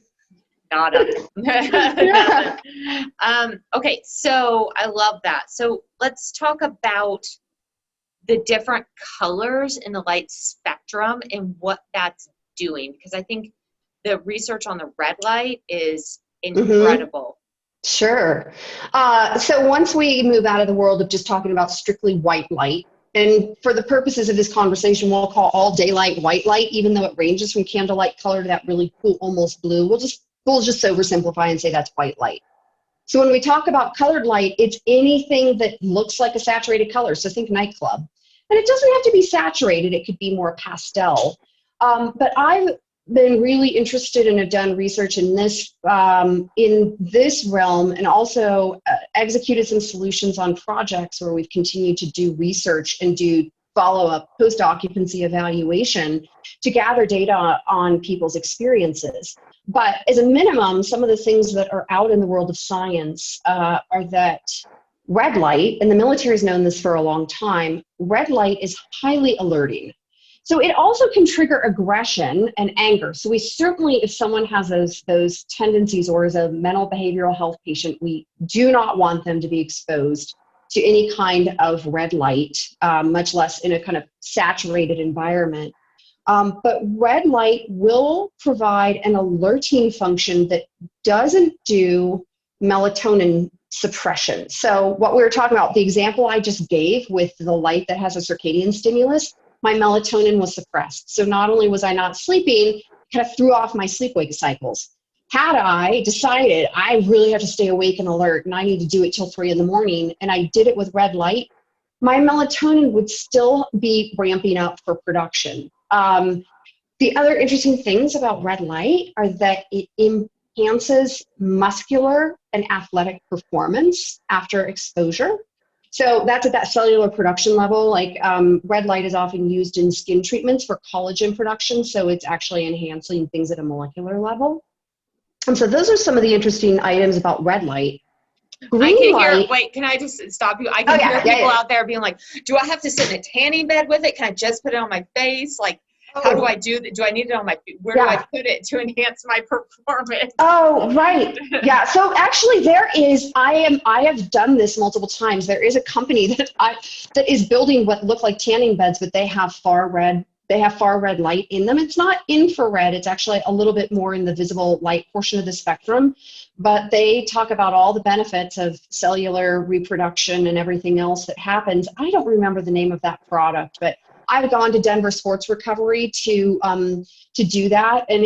Nada. Yeah. Okay, so I love that. So let's talk about the different colors in the light spectrum and what that's doing, because I think the research on the red light is incredible. Sure. So once we move out of the world of just talking about strictly white light, and for the purposes of this conversation, we'll call all daylight white light, even though it ranges from candlelight color to that really cool, almost blue. We'll just oversimplify and say that's white light. So when we talk about colored light, it's anything that looks like a saturated color. So think nightclub. And it doesn't have to be saturated. It could be more pastel. But I've been really interested and have done research in this realm, and also executed some solutions on projects where we've continued to do research and do follow-up post-occupancy evaluation to gather data on people's experiences. But as a minimum, some of the things that are out in the world of science are that red light, and the military has known this for a long time, red light is highly alerting. So it also can trigger aggression and anger. So we certainly, if someone has those tendencies or is a mental behavioral health patient, we do not want them to be exposed to any kind of red light, much less in a kind of saturated environment. But red light will provide an alerting function that doesn't do melatonin suppression. So what we were talking about, the example I just gave with the light that has a circadian stimulus, my melatonin was suppressed. So not only was I not sleeping, it kind of threw off my sleep-wake cycles. Had I decided I really have to stay awake and alert and I need to do it till 3 in the morning, and I did it with red light, my melatonin would still be ramping up for production. The other interesting things about red light are that it enhances muscular and athletic performance after exposure. So that's at that cellular production level. Like red light is often used in skin treatments for collagen production, so it's actually enhancing things at a molecular level. And so those are some of the interesting items about red light. Green light. Wait, can I just stop you? I can hear people out there being like, do I have to sit in a tanning bed with it? Can I just put it on my face? Like, how do I do that? Do I need it on my feet? Where do I put it to enhance my performance? Oh, right. Yeah. So actually there is, I have done this multiple times. There is a company that is building what look like tanning beds, but they have far red light in them. It's not infrared. It's actually a little bit more in the visible light portion of the spectrum, but they talk about all the benefits of cellular reproduction and everything else that happens. I don't remember the name of that product, but I've gone to Denver Sports Recovery to do that, and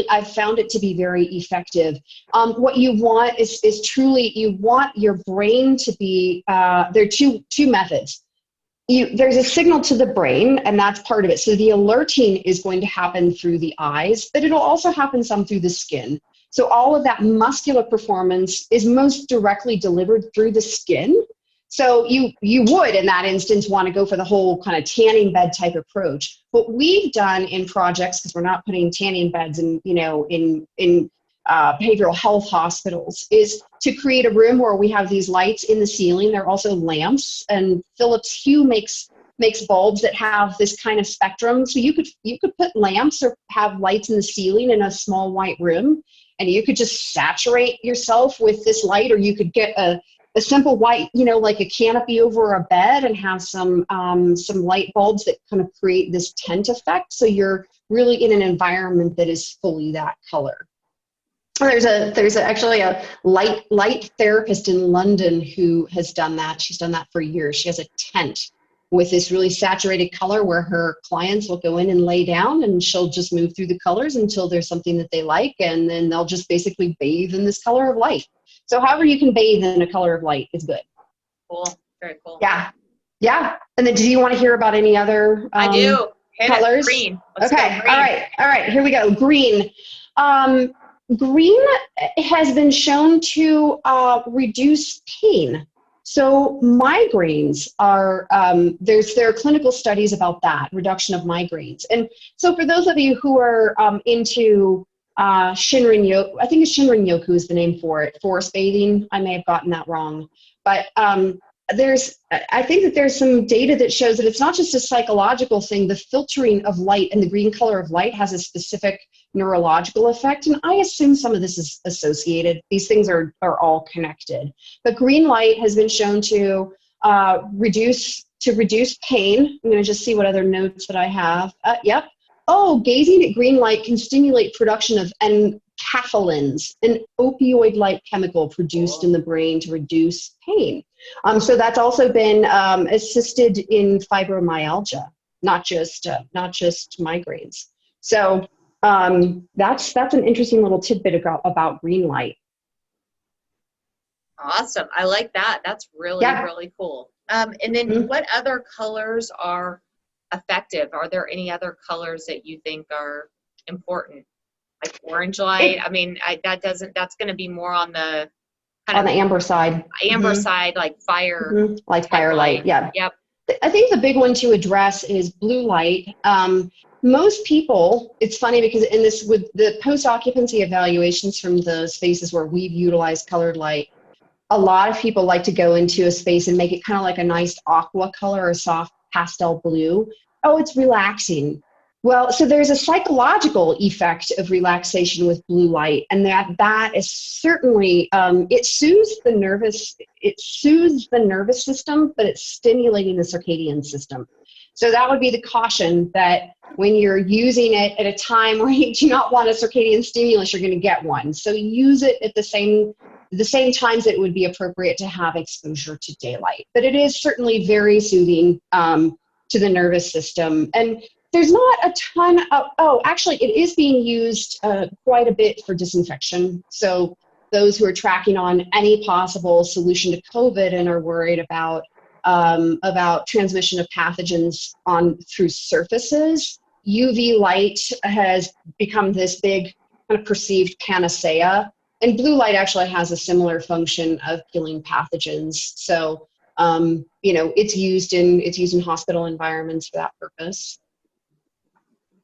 I've found it to be very effective. What you want is truly, you want your brain to be, there are two methods. There's a signal to the brain, and that's part of it. So the alerting is going to happen through the eyes, but it'll also happen some through the skin. So all of that muscular performance is most directly delivered through the skin. So you would, in that instance, want to go for the whole kind of tanning bed type approach. What we've done in projects, because we're not putting tanning beds in behavioral health hospitals, is to create a room where we have these lights in the ceiling. There are also lamps, and Philips Hue makes bulbs that have this kind of spectrum. So you could put lamps or have lights in the ceiling in a small white room, and you could just saturate yourself with this light, or you could get a simple white, like a canopy over a bed and have some light bulbs that kind of create this tent effect. So you're really in an environment that is fully that color. There's actually a light therapist in London who has done that. She's done that for years. She has a tent with this really saturated color where her clients will go in and lay down, and she'll just move through the colors until there's something that they like, and then they'll just basically bathe in this color of light. So however you can bathe in a color of light is good. Cool. Very cool. Yeah. Yeah. And then do you want to hear about any other I do. colors? Green. Let's go green. All right. Here we go. Green. Green has been shown to reduce pain. So migraines are, there are clinical studies about that, reduction of migraines. And so for those of you who are into Shinrin-yoku, I think it's Shinrin-yoku is the name for it, forest bathing. I may have gotten that wrong. But I think that there's some data that shows that it's not just a psychological thing. The filtering of light and the green color of light has a specific neurological effect. And I assume some of this is associated. These things are all connected. But green light has been shown to reduce pain. I'm going to just see what other notes that I have. Yep. Oh, gazing at green light can stimulate production of enkephalins, an opioid-like chemical produced in the brain to reduce pain. So that's also been assisted in fibromyalgia, not just migraines. So that's an interesting little tidbit about green light. Awesome. I like that. That's really, really cool. And then what other colors are effective? Are there any other colors that you think are important? Like orange light? I mean, that's going to be more on the on the amber side. Amber side, like fire. Like firelight, yeah. Yep. I think the big one to address is blue light. Most people, it's funny because in this, with the post-occupancy evaluations from the spaces where we've utilized colored light, a lot of people like to go into a space and make it kind of like a nice aqua color or soft pastel blue. Oh, it's relaxing. Well, so there's a psychological effect of relaxation with blue light, and that is certainly it soothes the nervous system, but it's stimulating the circadian system. So that would be the caution, that when you're using it at a time where you do not want a circadian stimulus, you're going to get one. So use it at the same times that it would be appropriate to have exposure to daylight. But it is certainly very soothing to the nervous system. And there's not a ton of, actually it is being used quite a bit for disinfection. So those who are tracking on any possible solution to COVID and are worried about transmission of pathogens through surfaces, UV light has become this big kind of perceived panacea. And blue light actually has a similar function of killing pathogens. So, it's used in hospital environments for that purpose.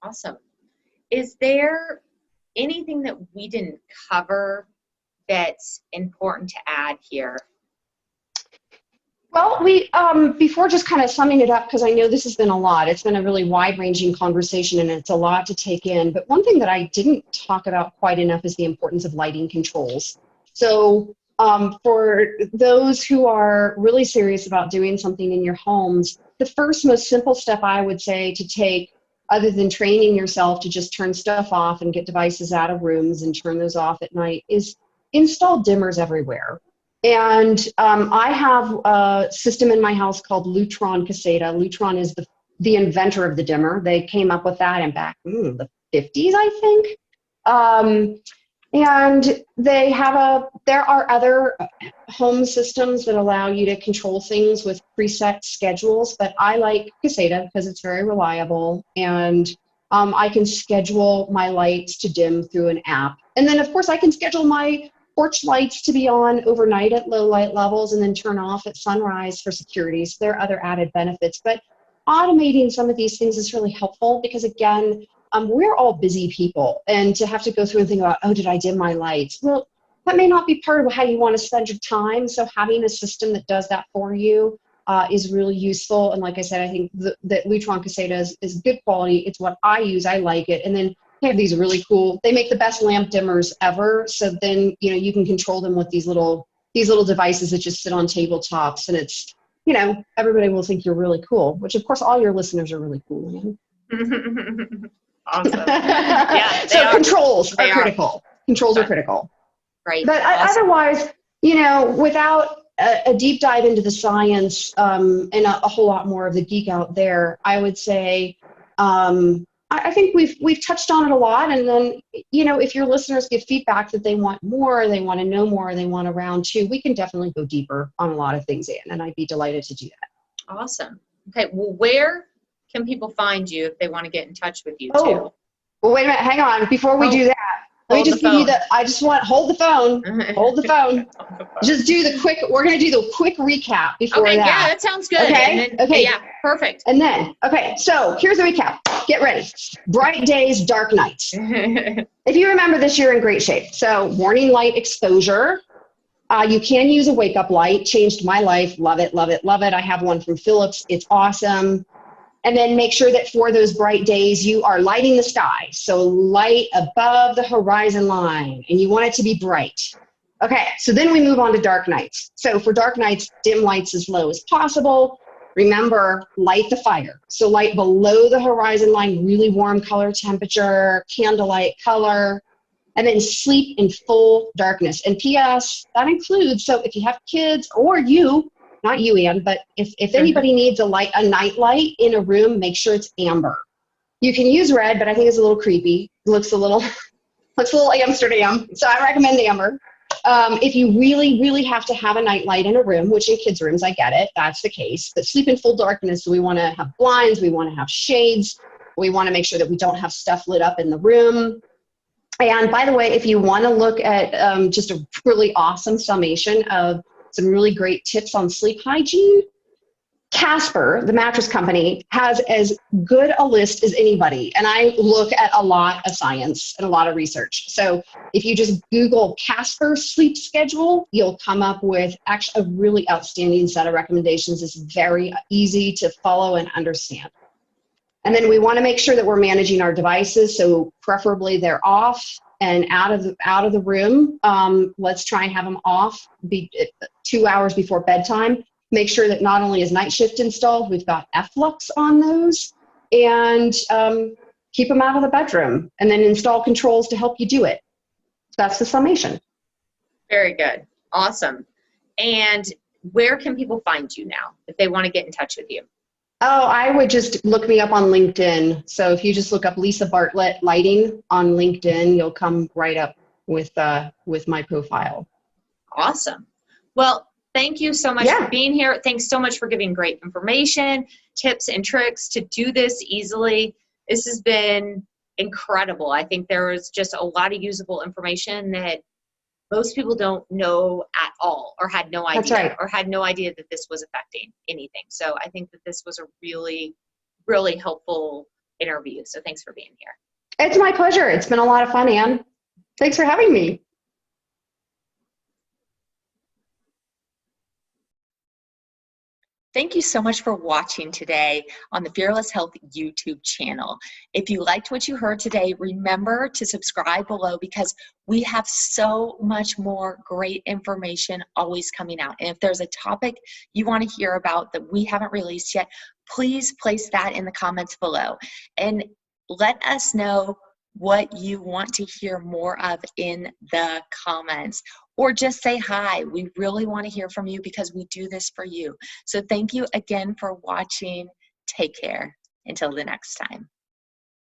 Awesome. Is there anything that we didn't cover that's important to add here? Well, we before just kind of summing it up, because I know this has been a lot. It's been a really wide-ranging conversation, and it's a lot to take in. But one thing that I didn't talk about quite enough is the importance of lighting controls. So for those who are really serious about doing something in your homes, the first most simple step I would say to take, other than training yourself to just turn stuff off and get devices out of rooms and turn those off at night, is install dimmers everywhere. And I have a system in my house called Lutron Caseta. Lutron is the inventor of the dimmer. They came up with that in back the 50s, I think. And there are other home systems that allow you to control things with preset schedules, but I like Caseta because it's very reliable, and I can schedule my lights to dim through an app. And then of course I can schedule my porch lights to be on overnight at low light levels and then turn off at sunrise for security. So there are other added benefits, but automating some of these things is really helpful because, again, we're all busy people, and to have to go through and think about, oh, did I dim my lights? Well, that may not be part of how you want to spend your time. So having a system that does that for you is really useful. And like I said, I think that Lutron Caseta is good quality. It's what I use. I like it. And then they have these really cool, they make the best lamp dimmers ever. So then, you can control them with these little devices that just sit on tabletops, and it's, everybody will think you're really cool, which of course all your listeners are really cool. Awesome. Yeah. So controls are critical. Controls are critical. Right. But awesome. Otherwise, without a deep dive into the science and a whole lot more of the geek out there, I would say, I think we've touched on it a lot. And then, if your listeners give feedback that they want more, they want to know more, they want a round two, we can definitely go deeper on a lot of things, Ann, and I'd be delighted to do that. Awesome. Okay. Well, where can people find you if they want to get in touch with you too? Well, wait a minute. Hang on. Before we do that, let me just give you hold the phone. Hold the phone. Just do we're going to do the quick recap before that. Yeah, that sounds good. Okay. Okay. Yeah, perfect. And then, so here's the recap. Get ready. Bright days, dark nights. If you remember this, you're in great shape. So morning light exposure, You can use a wake up light. Changed my life. Love it, love it, love it. I have one from Philips. It's awesome. And then make sure that for those bright days, you are lighting the sky. So light above the horizon line, and you want it to be bright. Okay, so then we move on to dark nights. So for dark nights, dim lights as low as possible. Remember, light the fire. So light below the horizon line, really warm color temperature, candlelight color, and then sleep in full darkness. And P.S., that includes, so if you have kids or you, not you, Ann, but if anybody needs a night light in a room, make sure it's amber. You can use red, but I think it's a little creepy. It looks a little Amsterdam, so I recommend amber. If you really, really have to have a night light in a room, which in kids' rooms, I get it, that's the case. But sleep in full darkness, so we want to have blinds, we want to have shades, we want to make sure that we don't have stuff lit up in the room. And by the way, if you want to look at just a really awesome summation of some really great tips on sleep hygiene, Casper, the mattress company, has as good a list as anybody. And I look at a lot of science and a lot of research. So if you just Google Casper sleep schedule, you'll come up with actually a really outstanding set of recommendations. It's very easy to follow and understand. And then we want to make sure that we're managing our devices. So preferably they're off and out of the room. Let's try and have them off 2 hours before bedtime. Make sure that not only is night shift installed, we've got F-Lux on those, and keep them out of the bedroom, and then install controls to help you do it. That's the summation. Very good. Awesome. And where can people find you now if they want to get in touch with you? Oh, I would just look me up on LinkedIn. So if you just look up Lisa Bartlett Lighting on LinkedIn, you'll come right up with my profile. Awesome. Well, thank you so much for being here. Thanks so much for giving great information, tips, and tricks to do this easily. This has been incredible. I think there was just a lot of usable information that most people don't know at all, or had no idea. That's right. Or had no idea that this was affecting anything. So I think that this was a really, really helpful interview. So thanks for being here. It's my pleasure. It's been a lot of fun, Ann. Thanks for having me. Thank you so much for watching today on the Fearless Health YouTube channel. If you liked what you heard today, remember to subscribe below, because we have so much more great information always coming out. And if there's a topic you want to hear about that we haven't released yet, please place that in the comments below and let us know what you want to hear more of in the comments, or just say hi. We really want to hear from you because we do this for you. So thank you again for watching. Take care until the next time.